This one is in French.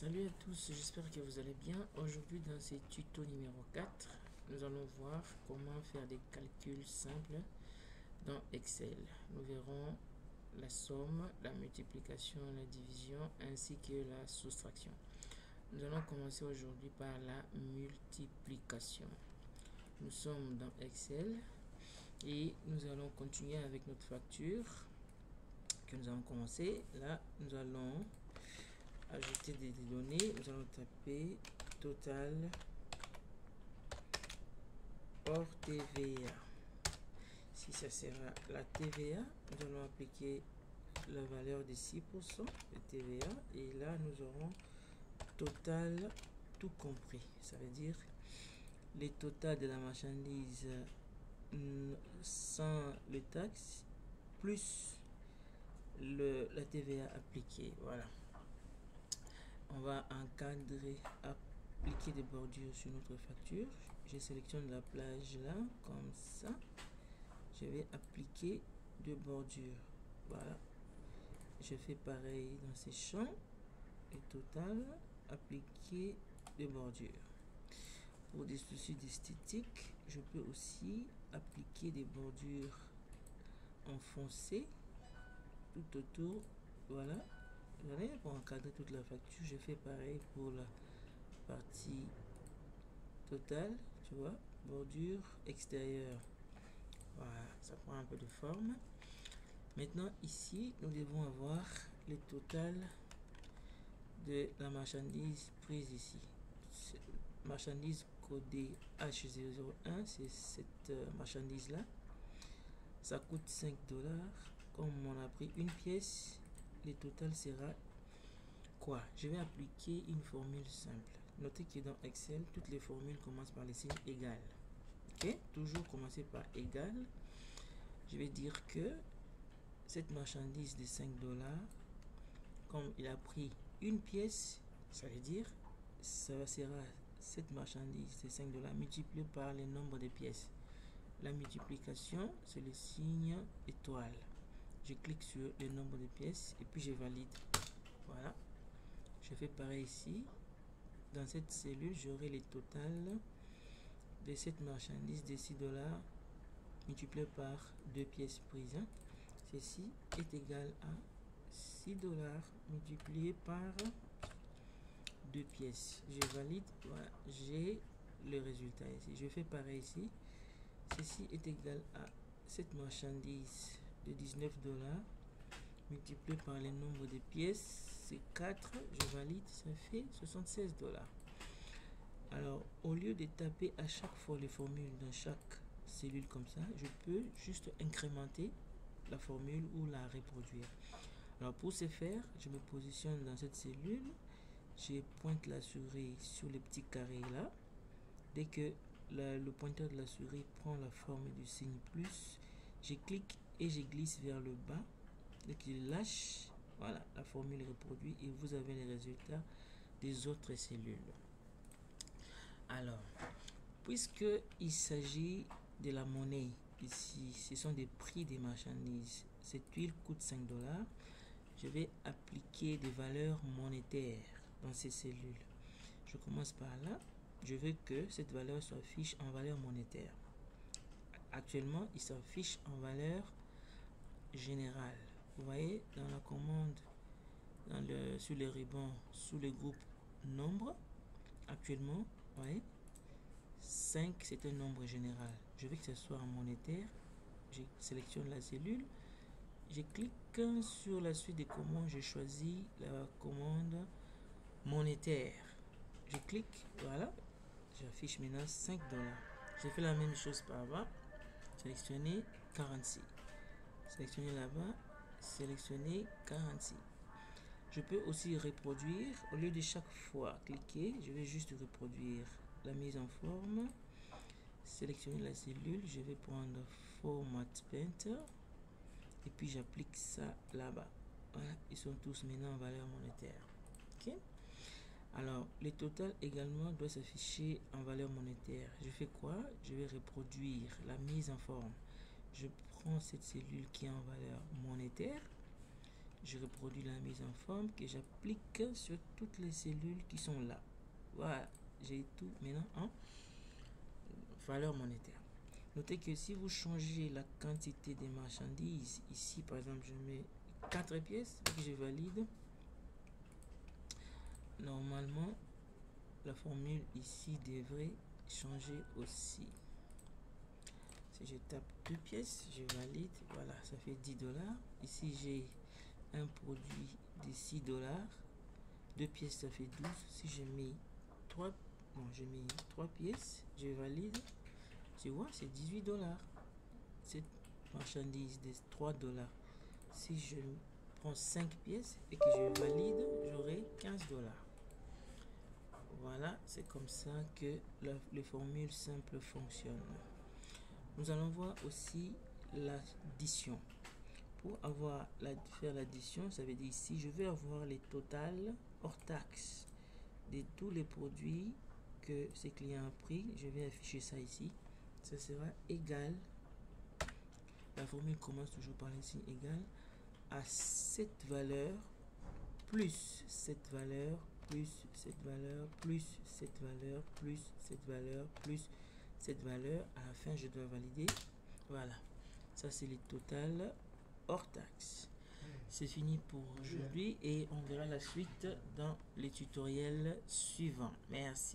Salut à tous, j'espère que vous allez bien. Aujourd'hui dans ce tuto numéro 4, nous allons voir comment faire des calculs simples dans Excel. Nous verrons la somme, la multiplication, la division ainsi que la soustraction. Nous allons commencer aujourd'hui par la multiplication. Nous sommes dans Excel et nous allons continuer avec notre facture que nous avons commencé. Là, nous allons ajouter des données. Nous allons taper total hors TVA. Si ça sera la TVA, nous allons appliquer la valeur de 6% de TVA et là nous aurons total tout compris. Ça veut dire les totaux de la marchandise sans les taxes plus la TVA appliquée. Voilà. On va encadrer, appliquer des bordures sur notre facture. Je sélectionne la plage là, comme ça. Je vais appliquer deux bordures. Voilà. Je fais pareil dans ces champs. Et total, appliquer des bordures. Pour des soucis d'esthétique, je peux aussi appliquer des bordures enfoncées tout autour. Voilà. Pour encadrer toute la facture, je fais pareil pour la partie totale, tu vois, bordure extérieure. Voilà, ça prend un peu de forme. Maintenant, ici, nous devons avoir le total de la marchandise prise ici. Marchandise codée H001, c'est cette marchandise-là. Ça coûte 5 $. Comme on a pris une pièce, le total sera quoi? Je vais appliquer une formule simple. Notez que dans Excel, toutes les formules commencent par les signes égal. Ok? Toujours commencer par égal. Je vais dire que cette marchandise de 5 $, comme il a pris une pièce, ça veut dire ça sera cette marchandise de 5 $ multipliée par le nombre de pièces. La multiplication, c'est le signe étoile. Je clique sur le nombre de pièces et puis je valide. Voilà. Je fais pareil ici. Dans cette cellule, j'aurai le total de cette marchandise de 6 $ multiplié par deux pièces prises. Ceci est égal à 6 $ multiplié par deux pièces. Je valide. Voilà. J'ai le résultat ici. Je fais pareil ici. Ceci est égal à cette marchandise de 19 $ multiplié par le nombre de pièces, c'est 4, je valide, ça fait 76 $. Alors, au lieu de taper à chaque fois les formules dans chaque cellule comme ça, je peux juste incrémenter la formule ou la reproduire. Alors, pour ce faire, je me positionne dans cette cellule, je pointe la souris sur le petit carré là. Dès que le pointeur de la souris prend la forme du signe plus, je clique et je glisse vers le bas. Dès qu'il lâche, voilà, la formule est reproduite et vous avez les résultats des autres cellules. Alors, puisque il s'agit de la monnaie, ici, ce sont des prix des marchandises. Cette huile coûte 5 $. Je vais appliquer des valeurs monétaires dans ces cellules. Je commence par là. Je veux que cette valeur s'affiche en valeur monétaire. Actuellement, il s'affiche en valeur générale. Vous voyez, dans la commande, sur les rubans, sous le groupe nombre, actuellement, vous voyez, 5, c'est un nombre général. Je veux que ce soit en monétaire. Je sélectionne la cellule. Je clique sur la suite des commandes. Je choisis la commande monétaire. Je clique, voilà. J'affiche maintenant 5 $. J'ai fait la même chose par bas. Sélectionner 46. Sélectionner là-bas. Sélectionner 46. Je peux aussi reproduire. Au lieu de chaque fois cliquer, je vais juste reproduire la mise en forme. Sélectionner la cellule. Je vais prendre Format Painter. Et puis j'applique ça là-bas. Voilà. Ils sont tous maintenant en valeur monétaire. Ok. Alors, le total également doit s'afficher en valeur monétaire. Je fais quoi? Je vais reproduire la mise en forme. Je prends cette cellule qui est en valeur monétaire. je reproduis la mise en forme que j'applique sur toutes les cellules qui sont là. Voilà, j'ai tout maintenant en valeur monétaire. Notez que si vous changez la quantité des marchandises, ici par exemple je mets 4 pièces et je valide, normalement la formule ici devrait changer aussi. Si je tape 2 pièces, je valide, voilà, ça fait 10 $. Ici j'ai un produit de 6 $, 2 pièces ça fait 12. Si je mets 3 pièces, je valide, tu vois, c'est 18 $. Cette marchandise de 3 $, si je prends 5 pièces et que je valide, j'aurai 15 $. Voilà, c'est comme ça que les formules simples fonctionnent. Nous allons voir aussi l'addition. Pour faire l'addition, ça veut dire ici, je vais avoir les totales hors taxes de tous les produits que ce client a pris. Je vais afficher ça ici. Ça sera égal, la formule commence toujours par l'insigne égal, à cette valeur plus cette valeur plus cette valeur plus cette valeur plus cette valeur plus cette valeur. À la fin je dois valider. Voilà, ça c'est les totales hors taxe. C'est fini pour aujourd'hui et on verra la suite dans les tutoriels suivants. Merci.